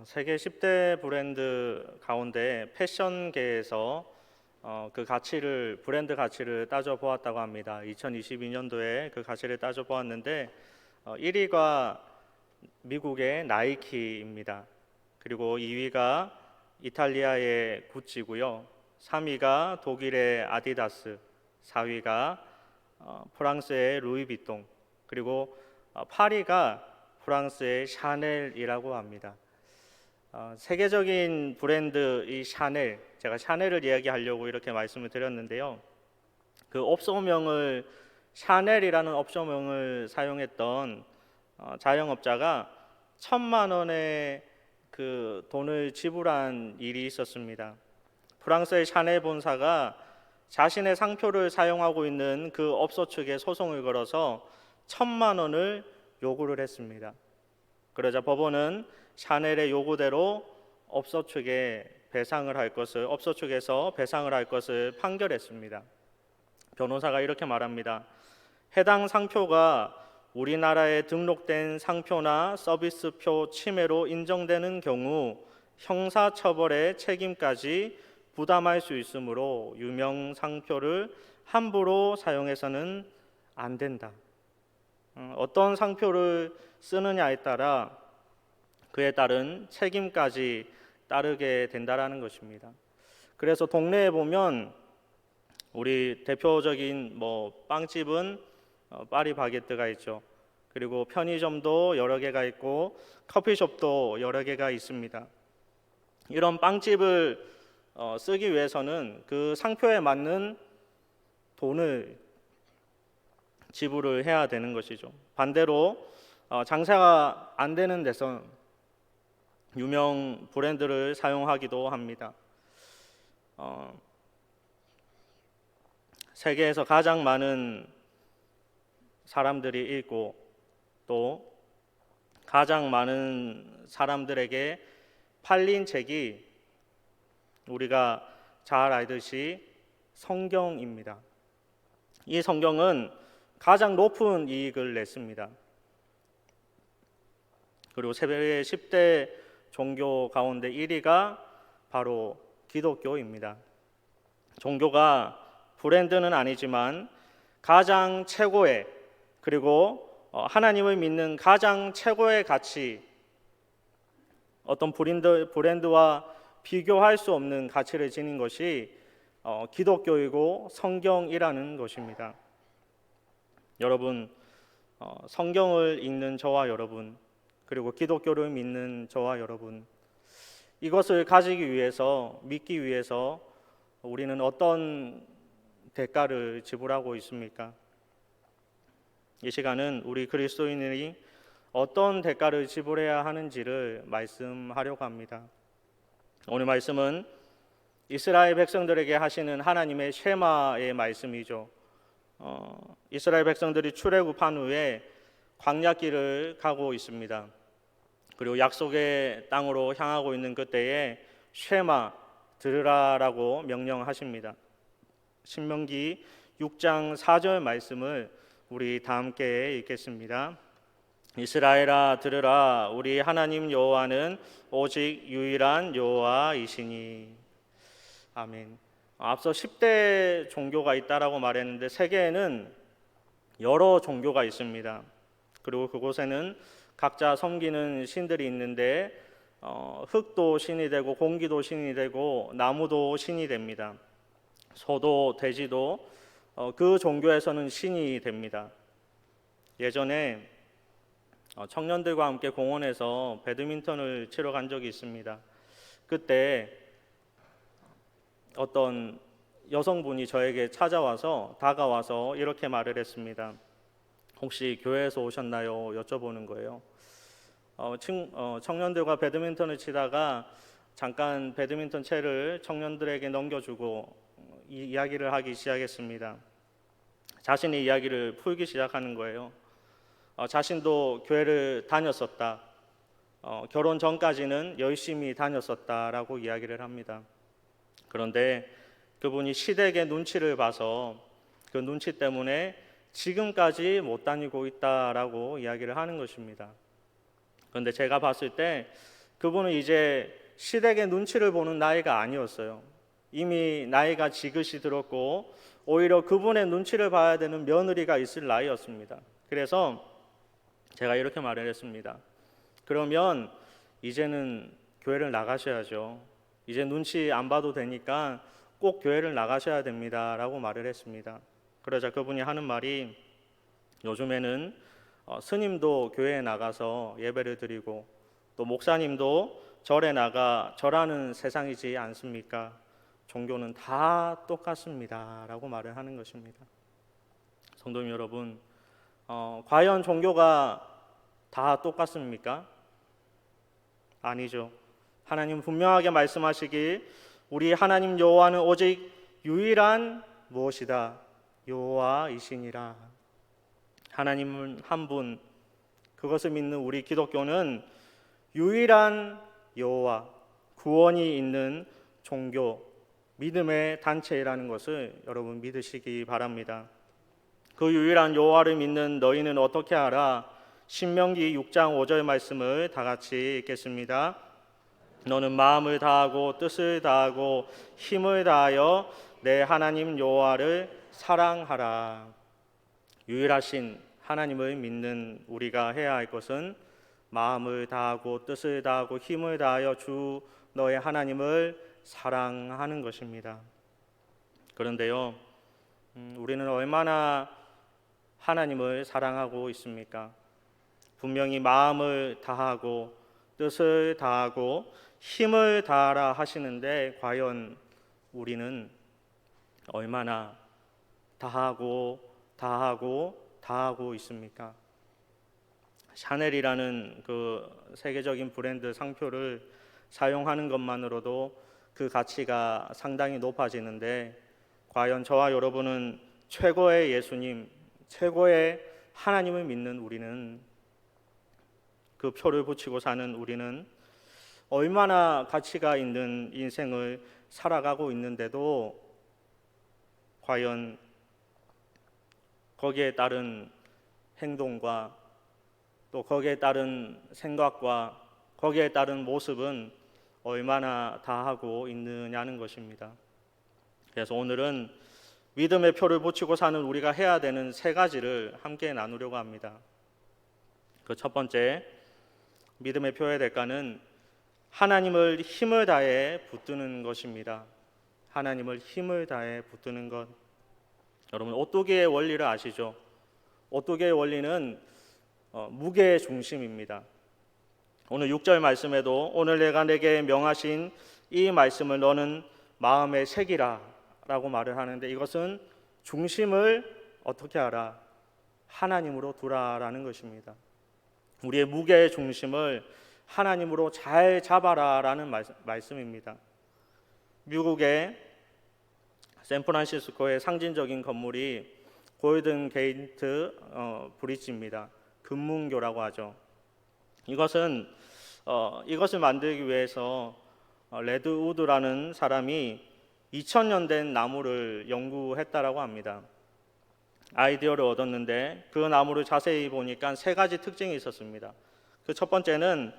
세계 10대 브랜드 가운데 패션계에서 브랜드 가치를 따져 보았다고 합니다. 2022년도에 그 가치를 따져 보았는데 1위가 미국의 나이키입니다. 그리고 2위가 이탈리아의 구찌고요. 3위가 독일의 아디다스, 4위가 프랑스의 루이비통, 그리고 8위가 프랑스의 샤넬이라고 합니다. 세계적인 브랜드 이 샤넬, 제가 샤넬을 이야기하려고 이렇게 말씀을 드렸는데요. 그 업소명을 샤넬이라는 업소명을 사용했던 자영업자가 1,000만 원의 그 돈을 지불한 일이 있었습니다. 프랑스의 샤넬 본사가 자신의 상표를 사용하고 있는 그 업소 측에 소송을 걸어서 1,000만 원을 요구를 했습니다. 그러자 법원은 샤넬의 요구대로 업소 측에서 배상을 할 것을 판결했습니다. 변호사가 이렇게 말합니다. 해당 상표가 우리나라에 등록된 상표나 서비스표 침해로 인정되는 경우 형사처벌의 책임까지 부담할 수 있으므로 유명 상표를 함부로 사용해서는 안 된다. 어떤 상표를 쓰느냐에 따라 그에 따른 책임까지 따르게 된다라는 것입니다. 그래서 동네에 보면 우리 대표적인 빵집은 파리바게뜨가 있죠. 그리고 편의점도 여러 개가 있고 커피숍도 여러 개가 있습니다. 이런 빵집을 쓰기 위해서는 그 상표에 맞는 돈을 지불을 해야 되는 것이죠. 반대로 장사가 안 되는 데서 유명 브랜드를 사용하기도 합니다. 세계에서 가장 많은 사람들이 읽고 또 가장 많은 사람들에게 팔린 책이 우리가 잘 알듯이 성경입니다. 이 성경은 가장 높은 이익을 냈습니다. 그리고 세계 10대 종교 가운데 1위가 바로 기독교입니다. 종교가 브랜드는 아니지만 가장 최고의, 그리고 하나님을 믿는 가장 최고의 가치, 어떤 브랜드와 비교할 수 없는 가치를 지닌 것이 기독교이고 성경이라는 것입니다. 여러분, 성경을 읽는 저와 여러분, 그리고 기독교를 믿는 저와 여러분, 이것을 믿기 위해서 우리는 어떤 대가를 지불하고 있습니까? 이 시간은 우리 그리스도인들이 어떤 대가를 지불해야 하는지를 말씀하려고 합니다. 오늘 말씀은 이스라엘 백성들에게 하시는 하나님의 쉐마의 말씀이죠. 이스라엘 백성들이 출애굽한 후에 광야길을 가고 있습니다. 그리고 약속의 땅으로 향하고 있는 그때에 쉐마, 들으라라고 명령하십니다. 신명기 6장 4절 말씀을 우리 다 함께 읽겠습니다. 이스라엘아 들으라, 우리 하나님 여호와는 오직 유일한 여호와이시니. 아멘. 앞서 10대 종교가 있다라고 말했는데 세계에는 여러 종교가 있습니다. 그리고 그곳에는 각자 섬기는 신들이 있는데 흙도 신이 되고 공기도 신이 되고 나무도 신이 됩니다. 소도 돼지도 그 종교에서는 신이 됩니다. 예전에 청년들과 함께 공원에서 배드민턴을 치러 간 적이 있습니다. 그때 어떤 여성분이 저에게 다가와서 이렇게 말을 했습니다. 혹시 교회에서 오셨나요? 여쭤보는 거예요. 청년들과 배드민턴을 치다가 잠깐 배드민턴 채를 청년들에게 넘겨주고 이야기를 하기 시작했습니다. 자신의 이야기를 풀기 시작하는 거예요. 자신도 교회를 다녔었다. 결혼 전까지는 열심히 다녔었다라고 이야기를 합니다. 그런데 그분이 시댁의 눈치를 봐서 그 눈치 때문에 지금까지 못 다니고 있다라고 이야기를 하는 것입니다. 그런데 제가 봤을 때 그분은 이제 시댁의 눈치를 보는 나이가 아니었어요. 이미 나이가 지긋이 들었고 오히려 그분의 눈치를 봐야 되는 며느리가 있을 나이였습니다. 그래서 제가 이렇게 말을 했습니다. 그러면 이제는 교회를 나가셔야죠. 이제 눈치 안 봐도 되니까 꼭 교회를 나가셔야 됩니다 라고 말을 했습니다. 그러자 그분이 하는 말이, 요즘에는 스님도 교회에 나가서 예배를 드리고 또 목사님도 절에 나가 절하는 세상이지 않습니까? 종교는 다 똑같습니다 라고 말을 하는 것입니다. 성도님 여러분, 과연 종교가 다 똑같습니까? 아니죠. 하나님 분명하게 말씀하시길, 우리 하나님 여호와는 오직 유일한 무엇이다? 여호와이시니라. 하나님은 한 분, 그것을 믿는 우리 기독교는 유일한 여호와, 구원이 있는 종교, 믿음의 단체라는 것을 여러분 믿으시기 바랍니다. 그 유일한 여호와를 믿는 너희는 어떻게 하라? 신명기 6장 5절 말씀을 다 같이 읽겠습니다. 너는 마음을 다하고 뜻을 다하고 힘을 다하여 내 하나님 여호와를 사랑하라. 유일하신 하나님을 믿는 우리가 해야 할 것은 마음을 다하고 뜻을 다하고 힘을 다하여 주 너의 하나님을 사랑하는 것입니다. 그런데요, 우리는 얼마나 하나님을 사랑하고 있습니까? 분명히 마음을 다하고 뜻을 다하고 힘을 다하라 하시는데 과연 우리는 얼마나 다하고 있습니까? 샤넬이라는 그 세계적인 브랜드 상표를 사용하는 것만으로도 그 가치가 상당히 높아지는데, 과연 저와 여러분은 최고의 예수님, 최고의 하나님을 믿는 우리는, 그 표를 붙이고 사는 우리는 얼마나 가치가 있는 인생을 살아가고 있는데도 과연 거기에 따른 행동과 또 거기에 따른 생각과 거기에 따른 모습은 얼마나 다하고 있느냐는 것입니다. 그래서 오늘은 믿음의 표를 붙이고 사는 우리가 해야 되는 세 가지를 함께 나누려고 합니다. 그 첫 번째, 믿음의 표의 대가는 하나님을 힘을 다해 붙드는 것입니다. 하나님을 힘을 다해 붙드는 것. 여러분, 오뚜기의 원리를 아시죠? 오뚜기의 원리는 무게 중심입니다. 오늘 6절 말씀에도 오늘 내가 내게 명하신 이 말씀을 너는 마음에 새기라 라고 말을 하는데, 이것은 중심을 어떻게 하라? 하나님으로 두라라는 것입니다. 우리의 무게의 중심을 하나님으로 잘 잡아라라는 말씀입니다. 미국의 샌프란시스코의 상징적인 건물이 골든 게이트 브리지입니다. 금문교라고 하죠. 이것을 만들기 위해서 레드 우드라는 사람이 2000년 된 나무를 연구했다라고 합니다. 아이디어를 얻었는데 그 나무를 자세히 보니까 세 가지 특징이 있었습니다. 그 첫 번째는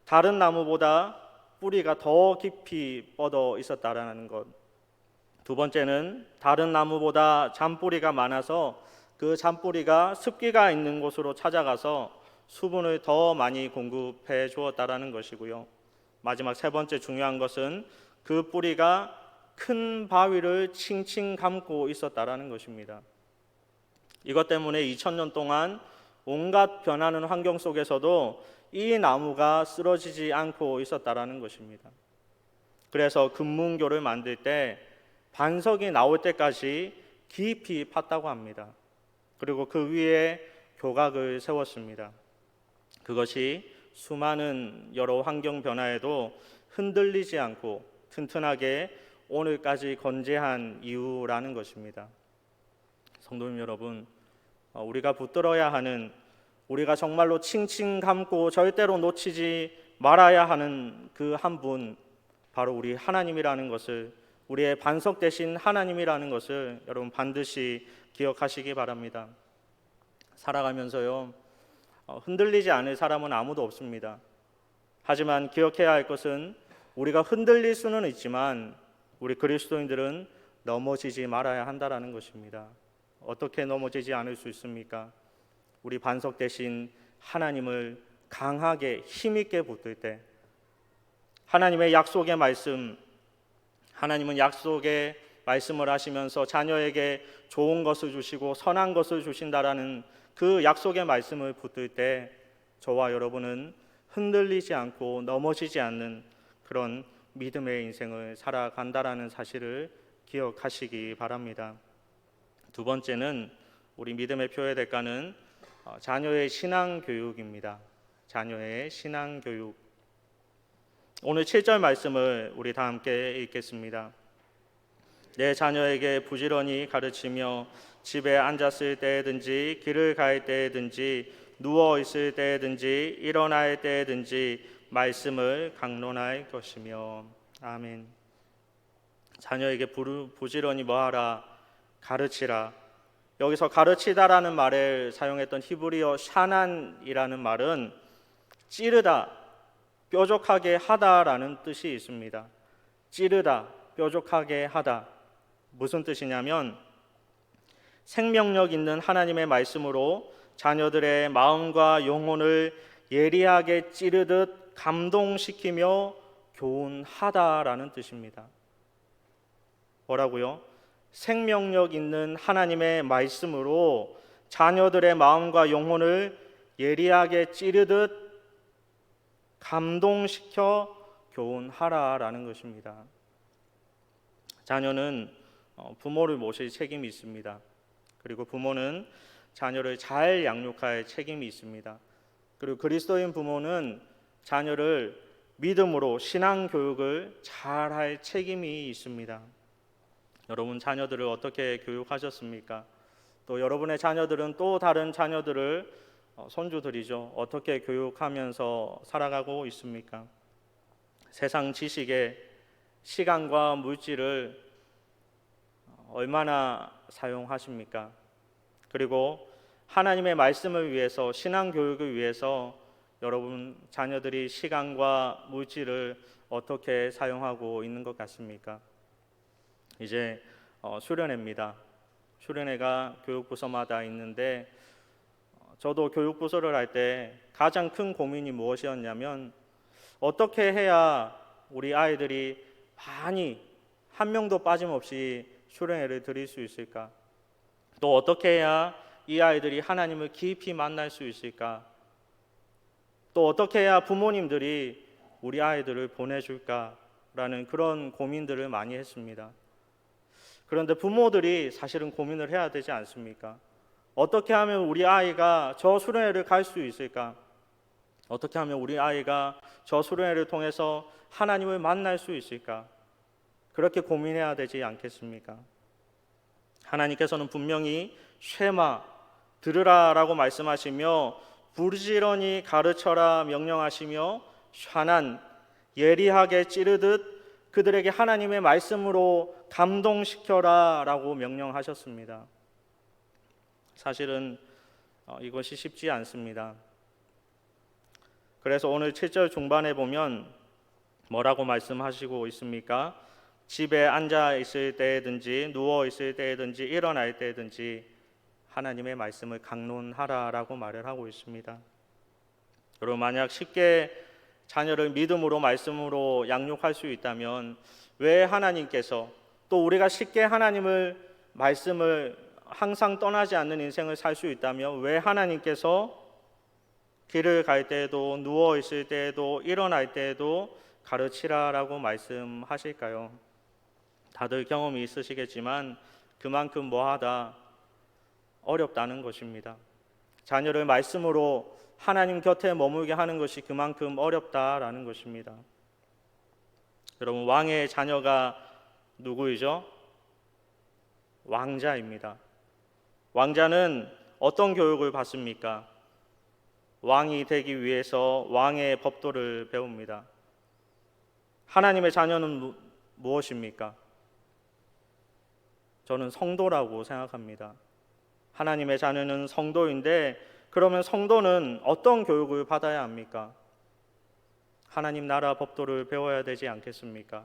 다른 나무보다 뿌리가 더 깊이 뻗어 있었다라는 것. 두 번째는 다른 나무보다 잔뿌리가 많아서 그 잔뿌리가 습기가 있는 곳으로 찾아가서 수분을 더 많이 공급해 주었다라는 것이고요. 마지막 세 번째 중요한 것은 그 뿌리가 큰 바위를 칭칭 감고 있었다라는 것입니다. 이것 때문에 2000년 동안 온갖 변하는 환경 속에서도 이 나무가 쓰러지지 않고 있었다라는 것입니다. 그래서 금문교를 만들 때 반석이 나올 때까지 깊이 팠다고 합니다. 그리고 그 위에 교각을 세웠습니다. 그것이 수많은 여러 환경 변화에도 흔들리지 않고 튼튼하게 오늘까지 건재한 이유라는 것입니다. 성도님 여러분, 우리가 붙들어야 하는, 우리가 정말로 칭칭 감고 절대로 놓치지 말아야 하는 그 한 분, 바로 우리 하나님이라는 것을, 우리의 반석 되신 하나님이라는 것을 여러분 반드시 기억하시기 바랍니다. 살아가면서요, 흔들리지 않을 사람은 아무도 없습니다. 하지만 기억해야 할 것은 우리가 흔들릴 수는 있지만 우리 그리스도인들은 넘어지지 말아야 한다라는 것입니다. 어떻게 넘어지지 않을 수 있습니까? 우리 반석 대신 하나님을 강하게 힘있게 붙들 때, 하나님의 약속의 말씀, 하나님은 약속의 말씀을 하시면서 자녀에게 좋은 것을 주시고 선한 것을 주신다라는 그 약속의 말씀을 붙들 때 저와 여러분은 흔들리지 않고 넘어지지 않는 그런 믿음의 인생을 살아간다라는 사실을 기억하시기 바랍니다. 두 번째는 우리 믿음의 표의 대가는 자녀의 신앙 교육입니다. 자녀의 신앙 교육. 오늘 7절 말씀을 우리 다 함께 읽겠습니다. 내 자녀에게 부지런히 가르치며 집에 앉았을 때든지 길을 갈 때든지 누워 있을 때든지 일어날 때든지 말씀을 강론할 것이며. 아멘. 자녀에게 부지런히 뭐하라? 가르치라. 여기서 가르치다라는 말을 사용했던 히브리어 샤난이라는 말은 찌르다, 뾰족하게 하다라는 뜻이 있습니다. 찌르다, 뾰족하게 하다. 무슨 뜻이냐면 생명력 있는 하나님의 말씀으로 자녀들의 마음과 영혼을 예리하게 찌르듯 감동시키며 교훈하다라는 뜻입니다. 뭐라고요? 생명력 있는 하나님의 말씀으로 자녀들의 마음과 영혼을 예리하게 찌르듯 감동시켜 교훈하라라는 것입니다. 자녀는 부모를 모실 책임이 있습니다. 그리고 부모는 자녀를 잘 양육할 책임이 있습니다. 그리고 그리스도인 부모는 자녀를 믿음으로 신앙 교육을 잘할 책임이 있습니다. 여러분 자녀들을 어떻게 교육하셨습니까? 또 여러분의 자녀들은 또 다른 자녀들을 손주들이죠. 어떻게 교육하면서 살아가고 있습니까? 세상 지식에 시간과 물질을 얼마나 사용하십니까? 그리고 하나님의 말씀을 위해서, 신앙 교육을 위해서 여러분 자녀들이 시간과 물질을 어떻게 사용하고 있는 것 같습니까? 이제 수련회입니다. 수련회가 교육부서마다 있는데 저도 교육부서를 할 때 가장 큰 고민이 무엇이었냐면 어떻게 해야 우리 아이들이 많이 한 명도 빠짐없이 수련회를 드릴 수 있을까? 또 어떻게 해야 이 아이들이 하나님을 깊이 만날 수 있을까? 또 어떻게 해야 부모님들이 우리 아이들을 보내줄까라는 그런 고민들을 많이 했습니다. 그런데 부모들이 사실은 고민을 해야 되지 않습니까? 어떻게 하면 우리 아이가 저 수련회를 갈 수 있을까? 어떻게 하면 우리 아이가 저 수련회를 통해서 하나님을 만날 수 있을까? 그렇게 고민해야 되지 않겠습니까? 하나님께서는 분명히 쉐마, 들으라라고 말씀하시며 부지런히 가르쳐라 명령하시며 샤난, 예리하게 찌르듯 그들에게 하나님의 말씀으로 감동시켜라라고 명령하셨습니다. 사실은 이것이 쉽지 않습니다. 그래서 오늘 7절 중반에 보면 뭐라고 말씀하시고 있습니까? 집에 앉아 있을 때든지 누워 있을 때든지 일어날 때든지 하나님의 말씀을 강론하라라고 말을 하고 있습니다. 여러분 만약 쉽게 자녀를 믿음으로 말씀으로 양육할 수 있다면 왜 하나님께서 또 우리가 쉽게 하나님을 말씀을 항상 떠나지 않는 인생을 살 수 있다면 왜 하나님께서 길을 갈 때에도 누워 있을 때에도 일어날 때에도 가르치라라고 말씀하실까요? 다들 경험이 있으시겠지만 그만큼 뭐하다 어렵다는 것입니다. 자녀를 말씀으로 하나님 곁에 머물게 하는 것이 그만큼 어렵다라는 것입니다. 여러분 왕의 자녀가 누구이죠? 왕자입니다. 왕자는 어떤 교육을 받습니까? 왕이 되기 위해서 왕의 법도를 배웁니다. 하나님의 자녀는 무엇입니까? 저는 성도라고 생각합니다. 하나님의 자녀는 성도인데 그러면 성도는 어떤 교육을 받아야 합니까? 하나님 나라 법도를 배워야 되지 않겠습니까?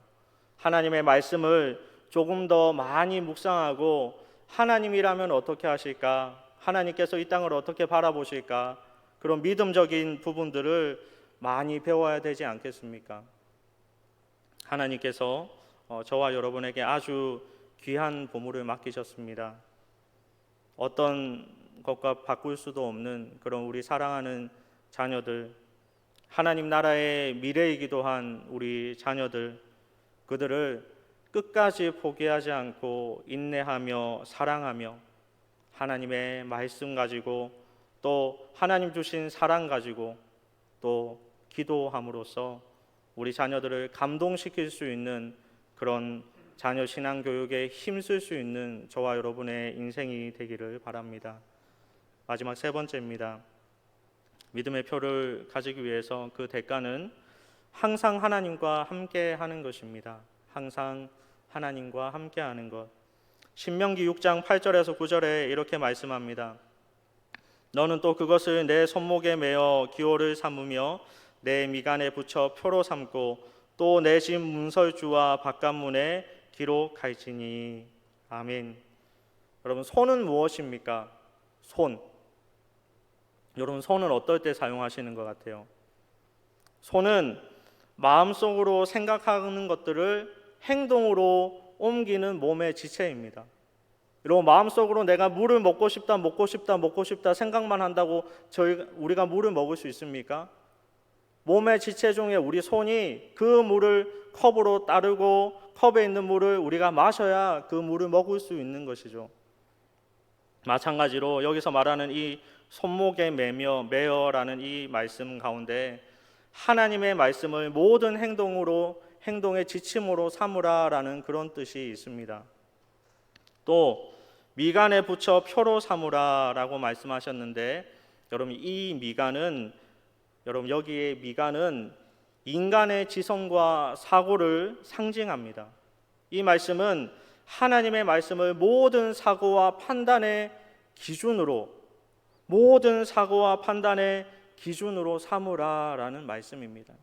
하나님의 말씀을 조금 더 많이 묵상하고 하나님이라면 어떻게 하실까? 하나님께서 이 땅을 어떻게 바라보실까? 그런 믿음적인 부분들을 많이 배워야 되지 않겠습니까? 하나님께서 저와 여러분에게 아주 귀한 보물을 맡기셨습니다. 어떤 것과 바꿀 수도 없는 그런 우리 사랑하는 자녀들, 하나님 나라의 미래이기도 한 우리 자녀들, 그들을 끝까지 포기하지 않고 인내하며 사랑하며 하나님의 말씀 가지고 또 하나님 주신 사랑 가지고 또 기도함으로써 우리 자녀들을 감동시킬 수 있는 그런 자녀 신앙 교육에 힘쓸 수 있는 저와 여러분의 인생이 되기를 바랍니다. 마지막 세 번째입니다. 믿음의 표를 가지기 위해서 그 대가는 항상 하나님과 함께 하는 것입니다. 항상 하나님과 함께 하는 것. 신명기 6장 8절에서 9절에 이렇게 말씀합니다. 너는 또 그것을 내 손목에 매어 기호를 삼으며 내 미간에 붙여 표로 삼고 또 내 집 문설주와 바깥문에 기록할지니. 아멘. 여러분, 손은 무엇입니까? 손. 여러분, 손은 어떨 때 사용하시는 것 같아요? 손은 마음속으로 생각하는 것들을 행동으로 옮기는 몸의 지체입니다. 여러분, 마음속으로 내가 물을 먹고 싶다 생각만 한다고 우리가 물을 먹을 수 있습니까? 몸의 지체 중에 우리 손이 그 물을 컵으로 따르고 컵에 있는 물을 우리가 마셔야 그 물을 먹을 수 있는 것이죠. 마찬가지로 여기서 말하는 이 손목에 매어라는 이 말씀 가운데 하나님의 말씀을 모든 행동의 지침으로 삼으라라는 그런 뜻이 있습니다. 또 미간에 붙여 표로 삼으라라고 말씀하셨는데 여러분, 여기에 미간은 인간의 지성과 사고를 상징합니다. 이 말씀은 하나님의 말씀을 모든 사고와 판단의 기준으로 삼으라라는 말씀입니다.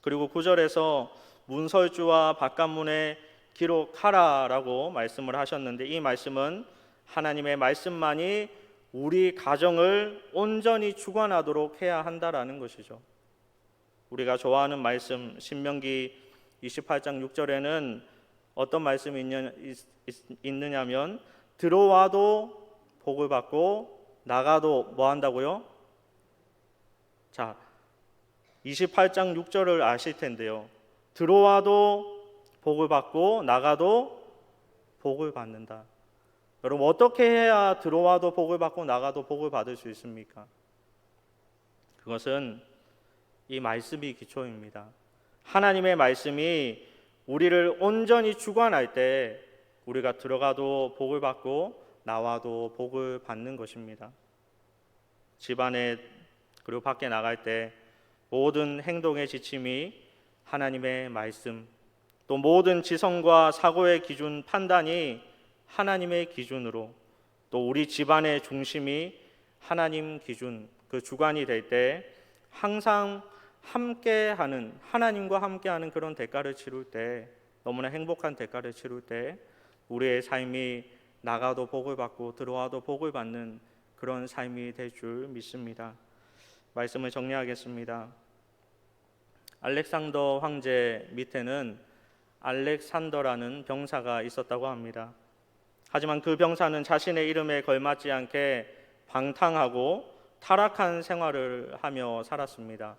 그리고 9절에서 문설주와 바깥문에 기록하라라고 말씀을 하셨는데 이 말씀은 하나님의 말씀만이 우리 가정을 온전히 주관하도록 해야 한다라는 것이죠. 우리가 좋아하는 말씀 신명기 28장 6절에는 어떤 말씀이 있느냐면 들어와도 복을 받고 나가도 뭐 한다고요? 자, 28장 6절을 아실 텐데요. 들어와도 복을 받고 나가도 복을 받는다. 여러분, 어떻게 해야 들어와도 복을 받고 나가도 복을 받을 수 있습니까? 그것은 이 말씀이 기초입니다. 하나님의 말씀이 우리를 온전히 주관할 때 우리가 들어가도 복을 받고 나와도 복을 받는 것입니다. 집안에 그리고 밖에 나갈 때 모든 행동의 지침이 하나님의 말씀, 또 모든 지성과 사고의 기준, 판단이 하나님의 기준으로, 또 우리 집안의 중심이 하나님 기준, 그 주관이 될 때 항상 함께하는, 하나님과 함께하는 그런 대가를 치룰 때, 너무나 행복한 대가를 치룰 때 우리의 삶이 나가도 복을 받고 들어와도 복을 받는 그런 삶이 될 줄 믿습니다. 말씀을 정리하겠습니다. 알렉산더 황제 밑에는 알렉산더라는 병사가 있었다고 합니다. 하지만 그 병사는 자신의 이름에 걸맞지 않게 방탕하고 타락한 생활을 하며 살았습니다.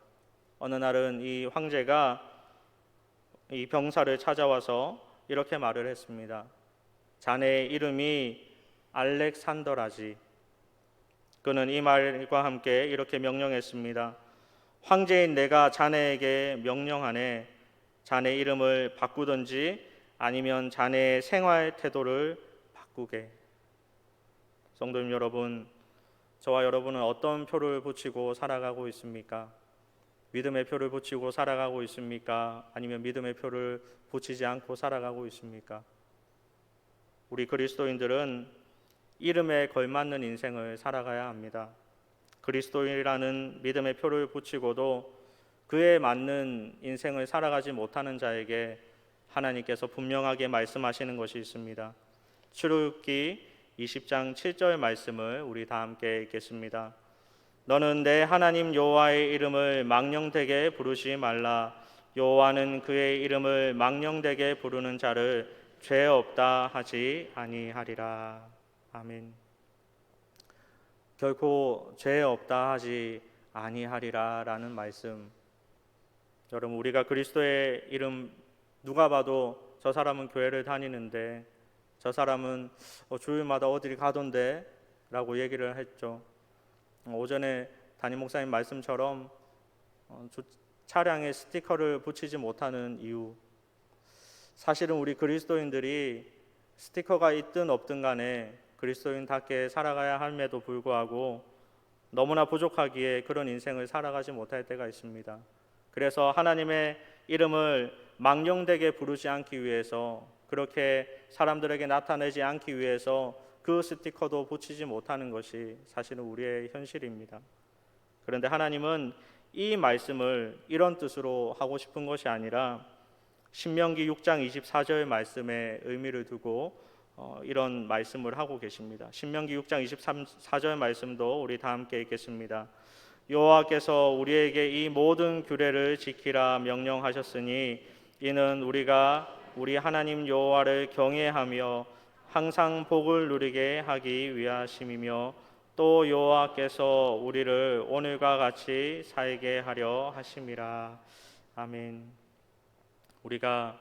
어느 날은 이 황제가 이 병사를 찾아와서 이렇게 말을 했습니다. 자네의 이름이 알렉산더라지. 그는 이 말과 함께 이렇게 명령했습니다. 황제인 내가 자네에게 명령하네. 자네 이름을 바꾸든지 아니면 자네의 생활 태도를 바꾸게. 성도님 여러분, 저와 여러분은 어떤 표를 붙이고 살아가고 있습니까? 믿음의 표를 붙이고 살아가고 있습니까? 아니면 믿음의 표를 붙이지 않고 살아가고 있습니까? 우리 그리스도인들은 이름에 걸맞는 인생을 살아가야 합니다. 그리스도인이라는 믿음의 표를 붙이고도 그에 맞는 인생을 살아가지 못하는 자에게 하나님께서 분명하게 말씀하시는 것이 있습니다. 출애굽기 20장 7절 말씀을 우리 다 함께 읽겠습니다. 너는 내 하나님 여호와의 이름을 망령되게 부르지 말라. 여호와는 그의 이름을 망령되게 부르는 자를 죄 없다 하지 아니하리라. 아멘. 결코 죄 없다 하지 아니하리라라는 말씀. 여러분, 우리가 그리스도의 이름 누가 봐도 저 사람은 교회를 다니는데, 저 사람은 주일마다 어디를 가던데 라고 얘기를 했죠. 오전에 담임 목사님 말씀처럼 차량에 스티커를 붙이지 못하는 이유, 사실은 우리 그리스도인들이 스티커가 있든 없든 간에 그리스도인답게 살아가야 함에도 불구하고 너무나 부족하기에 그런 인생을 살아가지 못할 때가 있습니다. 그래서 하나님의 이름을 망령되게 부르지 않기 위해서, 그렇게 사람들에게 나타내지 않기 위해서 그 스티커도 붙이지 못하는 것이 사실은 우리의 현실입니다. 그런데 하나님은 이 말씀을 이런 뜻으로 하고 싶은 것이 아니라 신명기 6장 24절 말씀에 의미를 두고 이런 말씀을 하고 계십니다. 신명기 6장 24절 말씀도 우리 다 함께 읽겠습니다. 여호와께서 우리에게 이 모든 규례를 지키라 명령하셨으니 이는 우리가 우리 하나님 여호와를 경외하며 항상 복을 누리게 하기 위하심이며 또 여호와께서 우리를 오늘과 같이 살게 하려 하심이라. 아멘. 우리가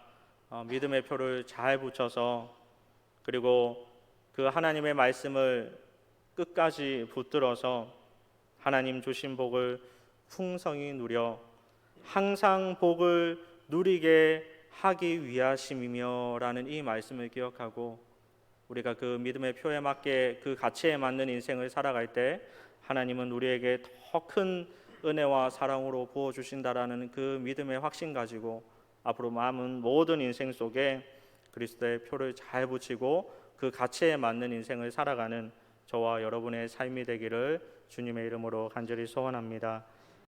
믿음의 표를 잘 붙여서, 그리고 그 하나님의 말씀을 끝까지 붙들어서 하나님 주신 복을 풍성히 누려 항상 복을 누리게 하기 위하심이며 라는 이 말씀을 기억하고, 우리가 그 믿음의 표에 맞게 그 가치에 맞는 인생을 살아갈 때 하나님은 우리에게 더 큰 은혜와 사랑으로 부어주신다라는 그 믿음의 확신 가지고 앞으로 남은 모든 인생 속에 그리스도의 표를 잘 붙이고 그 가치에 맞는 인생을 살아가는 저와 여러분의 삶이 되기를 주님의 이름으로 간절히 소원합니다.